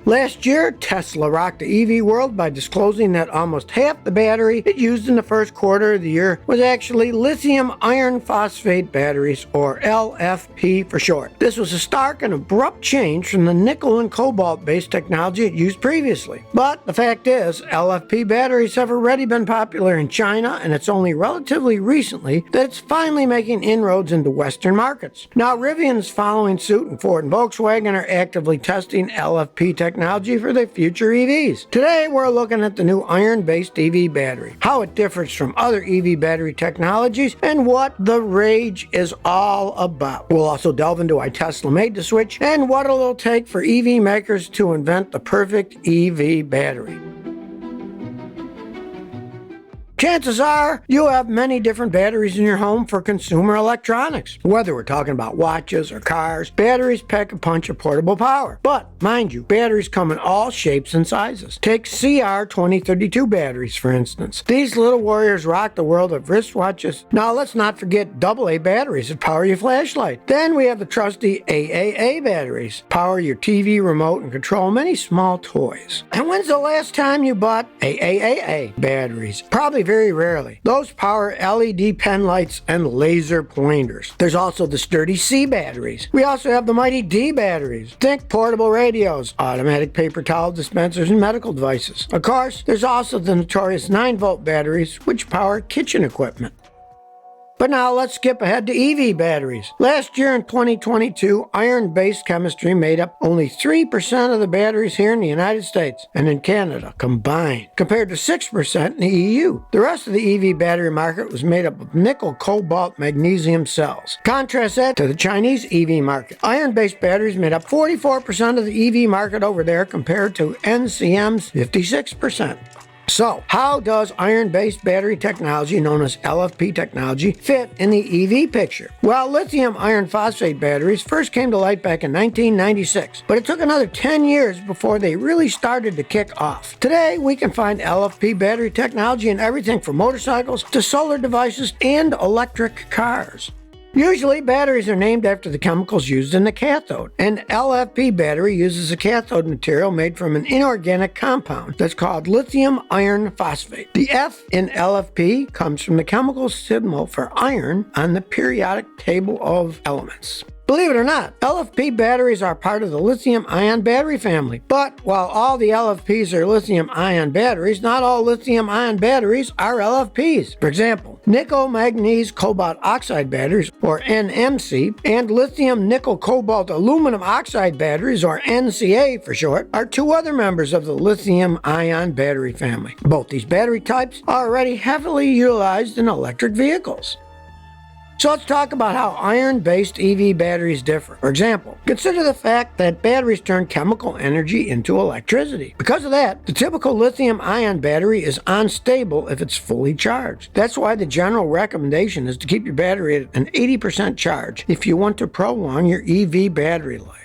Last year, Tesla rocked the EV world by disclosing that almost half the battery it used in the first quarter of the year was actually lithium iron phosphate batteries, or LFP for short. This was a stark and abrupt change from the nickel and cobalt-based technology it used previously. But the fact is, LFP batteries have already been popular in China, and it's only relatively recently that it's finally making inroads into Western markets. Now, Rivian is following suit, and Ford and Volkswagen are actively testing LFP technology for their future EVs. Today, we're looking at the new iron-based EV battery, how it differs from other EV battery technologies, and what the rage is all about. We'll also delve into why Tesla made the switch and what it'll take for EV makers to invent the perfect EV battery. Chances are you have many different batteries in your home for consumer electronics. Whether we're talking about watches or cars, batteries pack a punch of portable power. But mind you, batteries come in all shapes and sizes. Take CR2032 batteries, for instance. These little warriors rock the world of wristwatches. Now let's not forget AA batteries that power your flashlight. Then we have the trusty AAA batteries, power your TV remote and control many small toys. And when's the last time you bought AAA batteries? Probably very rarely. Those power LED pen lights and laser pointers. There's also the sturdy C batteries. We also have the mighty D batteries. Think portable radios, automatic paper towel dispensers, and medical devices. Of course, there's also the notorious 9-volt batteries, which power kitchen equipment. But now let's skip ahead to EV batteries. Last year in 2022, iron-based chemistry made up only 3% of the batteries here in the United States and in Canada combined, compared to 6% in the EU. The rest of the EV battery market was made up of nickel, cobalt, magnesium cells. Contrast that to the Chinese EV market. Iron-based batteries made up 44% of the EV market over there compared to NCM's 56%. So, how does iron-based battery technology, known as LFP technology, fit in the EV picture? Well, lithium iron phosphate batteries first came to light back in 1996, but it took another 10 years before they really started to kick off. Today, we can find LFP battery technology in everything from motorcycles to solar devices and electric cars. Usually, batteries are named after the chemicals used in the cathode. An LFP battery uses a cathode material made from an inorganic compound that's called lithium iron phosphate. The F in LFP comes from the chemical symbol for iron on the periodic table of elements. Believe it or not, LFP batteries are part of the lithium-ion battery family. But while all the LFPs are lithium-ion batteries, not all lithium-ion batteries are LFPs. For example, nickel manganese cobalt oxide batteries, or NMC, and lithium nickel cobalt aluminum oxide batteries, or NCA for short, are two other members of the lithium-ion battery family. Both these battery types are already heavily utilized in electric vehicles. So let's talk about how iron-based EV batteries differ. For example, consider the fact that batteries turn chemical energy into electricity. Because of that, the typical lithium-ion battery is unstable if it's fully charged. That's why the general recommendation is to keep your battery at an 80% charge if you want to prolong your EV battery life.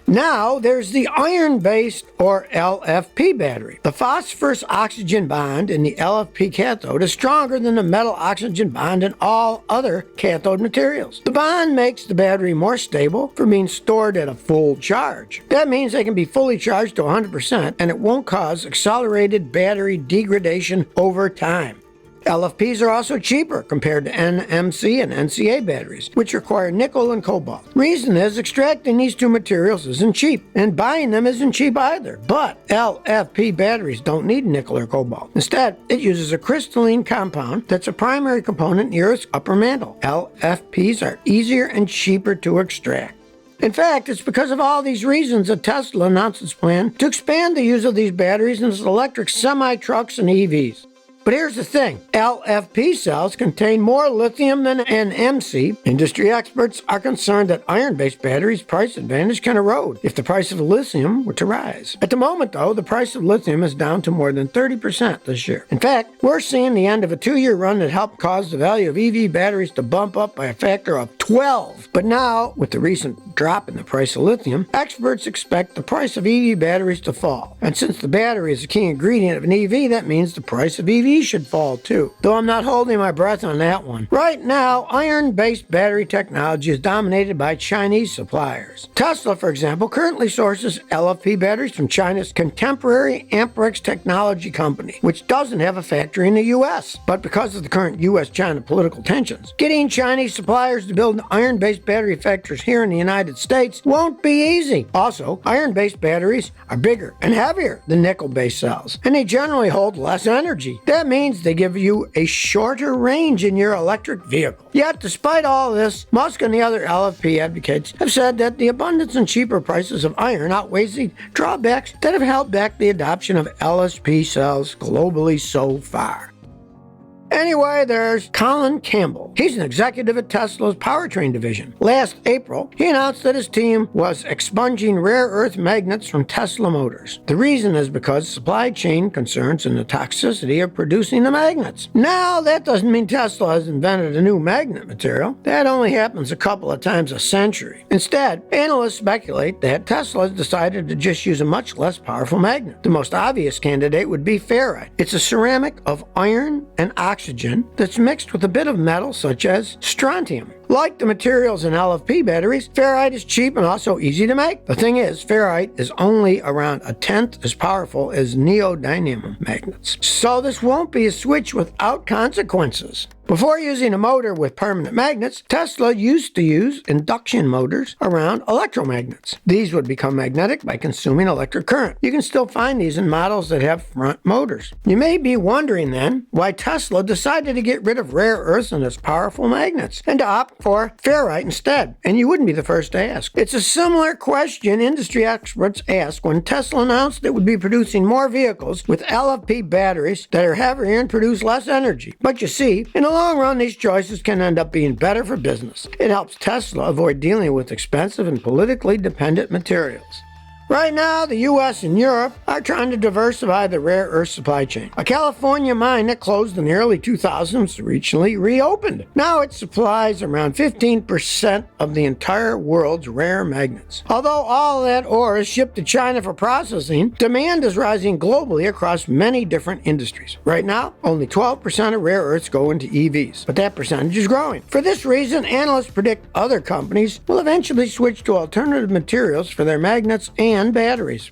Now, there's the iron-based, or LFP battery. The phosphorus-oxygen bond in the LFP cathode is stronger than the metal-oxygen bond in all other cathode materials. The bond makes the battery more stable for being stored at a full charge. That means they can be fully charged to 100%, and it won't cause accelerated battery degradation over time. LFPs are also cheaper compared to NMC and NCA batteries, which require nickel and cobalt. Reason is extracting these two materials isn't cheap, and buying them isn't cheap either. But LFP batteries don't need nickel or cobalt. Instead, it uses a crystalline compound that's a primary component in the Earth's upper mantle. LFPs are easier and cheaper to extract. In fact, it's because of all these reasons that Tesla announced its plan to expand the use of these batteries in its electric semi-trucks and EVs. But here's the thing, LFP cells contain more lithium than NMC. Industry experts are concerned that iron-based batteries' price advantage can erode if the price of lithium were to rise. At the moment, though, the price of lithium is down to more than 30% this year. In fact, we're seeing the end of a 2-year run that helped cause the value of EV batteries to bump up by a factor of 12. But now, with the recent drop in the price of lithium, experts expect the price of EV batteries to fall. And since the battery is a key ingredient of an EV, that means the price of EV should fall too. Though I'm not holding my breath on that one. Right now, iron-based battery technology is dominated by Chinese suppliers. Tesla, for example, currently sources LFP batteries from China's contemporary Amperex technology company, which doesn't have a factory in the U.S. But because of the current U.S.-China political tensions, getting Chinese suppliers to build iron-based battery factories here in the United States won't be easy. Also, iron-based batteries are bigger and heavier than nickel-based cells, and they generally hold less energy. That means they give you a shorter range in your electric vehicle. Yet, despite all this, Musk and the other LFP advocates have said that the abundance and cheaper prices of iron outweighs the drawbacks that have held back the adoption of LFP cells globally so far. Anyway, there's Colin Campbell. He's an executive at Tesla's powertrain division. Last April, he announced that his team was expunging rare earth magnets from Tesla motors. The reason is because supply chain concerns and the toxicity of producing the magnets. Now, that doesn't mean Tesla has invented a new magnet material. That only happens a couple of times a century. Instead, analysts speculate that Tesla has decided to just use a much less powerful magnet. The most obvious candidate would be ferrite. It's a ceramic of iron and oxygen that's mixed with a bit of metal such as strontium. Like the materials in LFP batteries, ferrite is cheap and also easy to make. The thing is, ferrite is only around a tenth as powerful as neodymium magnets. So this won't be a switch without consequences. Before using a motor with permanent magnets, Tesla used to use induction motors around electromagnets. These would become magnetic by consuming electric current. You can still find these in models that have front motors. You may be wondering then why Tesla decided to get rid of rare earths and its powerful magnets and to opt for ferrite instead. And you wouldn't be the first to ask. It's a similar question industry experts asked when Tesla announced it would be producing more vehicles with LFP batteries that are heavier and produce less energy. But you see, in the long run, these choices can end up being better for business. It helps Tesla avoid dealing with expensive and politically dependent materials. Right now, the U.S. and Europe are trying to diversify the rare earth supply chain. A California mine that closed in the early 2000s recently reopened. Now it supplies around 15% of the entire world's rare magnets. Although all that ore is shipped to China for processing, demand is rising globally across many different industries. Right now, only 12% of rare earths go into EVs, but that percentage is growing. For this reason, analysts predict other companies will eventually switch to alternative materials for their magnets and batteries.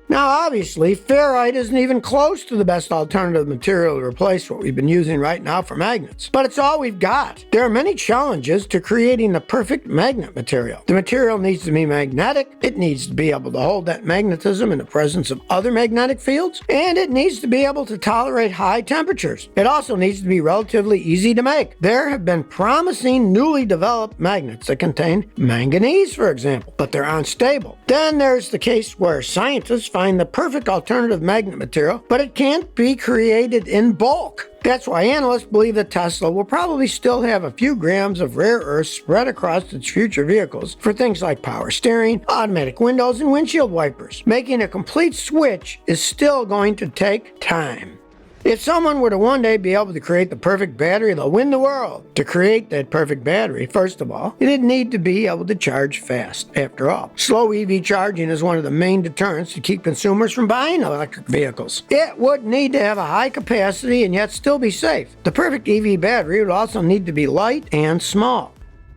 Now, obviously, ferrite isn't even close to the best alternative material to replace what we've been using right now for magnets. But it's all we've got. There are many challenges to creating the perfect magnet material. The material needs to be magnetic, it needs to be able to hold that magnetism in the presence of other magnetic fields, and it needs to be able to tolerate high temperatures. It also needs to be relatively easy to make. There have been promising newly developed magnets that contain manganese, for example, but they're unstable. Then there's the case where scientists find the perfect alternative magnet material, but it can't be created in bulk. That's why analysts believe that Tesla will probably still have a few grams of rare earths spread across its future vehicles for things like power steering, automatic windows, and windshield wipers. Making a complete switch is still going to take time. If someone were to one day be able to create the perfect battery, they'll win the world. To create that perfect battery, first of all, it'd need to be able to charge fast. After all, slow EV charging is one of the main deterrents to keep consumers from buying electric vehicles. It would need to have a high capacity and yet still be safe. The perfect EV battery would also need to be light and small.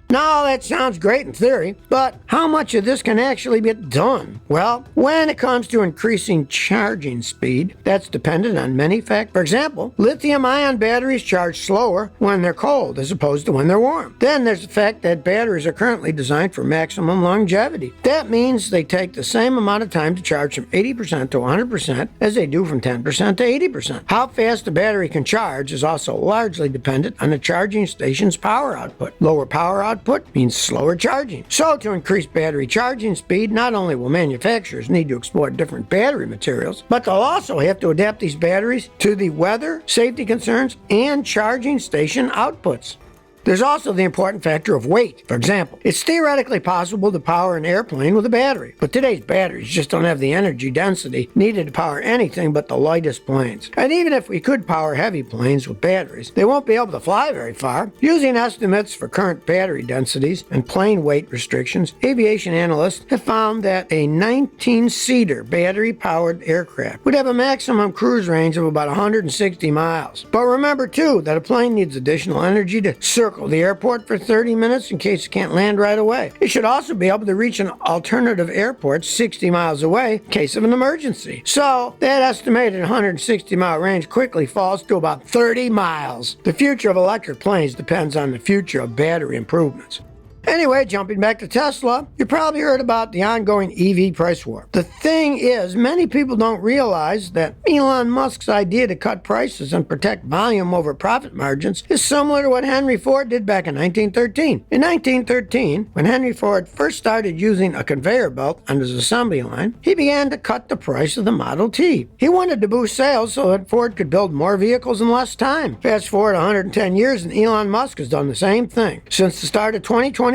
Now, that sounds great in theory, but how much of this can actually get done? Well, when it comes to increasing charging speed, that's dependent on many factors. For example, lithium-ion batteries charge slower when they're cold as opposed to when they're warm. Then there's the fact that batteries are currently designed for maximum longevity. That means they take the same amount of time to charge from 80% to 100% as they do from 10% to 80%. How fast a battery can charge is also largely dependent on the charging station's power output. Lower power output means slower charging. So to increase battery charging speed, not only will manufacturers need to explore different battery materials, but they'll also have to adapt these batteries to the weather, safety concerns, and charging station outputs. There's also the important factor of weight. For example, it's theoretically possible to power an airplane with a battery, but today's batteries just don't have the energy density needed to power anything but the lightest planes. And even if we could power heavy planes with batteries, they won't be able to fly very far. Using estimates for current battery densities and plane weight restrictions, aviation analysts have found that a 19-seater battery-powered aircraft would have a maximum cruise range of about 160 miles. But remember, too, that a plane needs additional energy to circle the airport for 30 minutes in case it can't land right away. It should also be able to reach an alternative airport 60 miles away in case of an emergency. So that estimated 160-mile range quickly falls to about 30 miles. The future of electric planes depends on the future of battery improvements. Anyway, jumping back to Tesla, you probably heard about the ongoing EV price war. The thing is, many people don't realize that Elon Musk's idea to cut prices and protect volume over profit margins is similar to what Henry Ford did back in 1913. In 1913, when Henry Ford first started using a conveyor belt on his assembly line, he began to cut the price of the Model T. He wanted to boost sales so that Ford could build more vehicles in less time. Fast forward 110 years and Elon Musk has done the same thing. Since the start of 2023,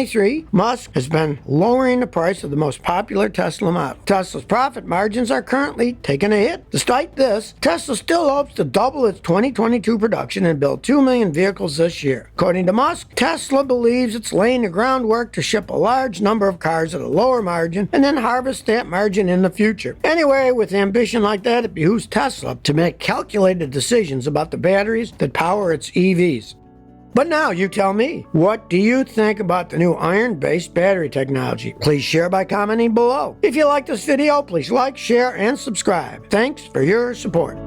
Musk has been lowering the price of the most popular Tesla model. Tesla's profit margins are currently taking a hit. Despite this, Tesla still hopes to double its 2022 production and build 2 million vehicles this year. According to Musk, Tesla believes it's laying the groundwork to ship a large number of cars at a lower margin and then harvest that margin in the future. Anyway, with ambition like that, it behooves Tesla to make calculated decisions about the batteries that power its EVs. But now you tell me, what do you think about the new iron-based battery technology? Please share by commenting below. If you like this video, please like, share, and subscribe. Thanks for your support.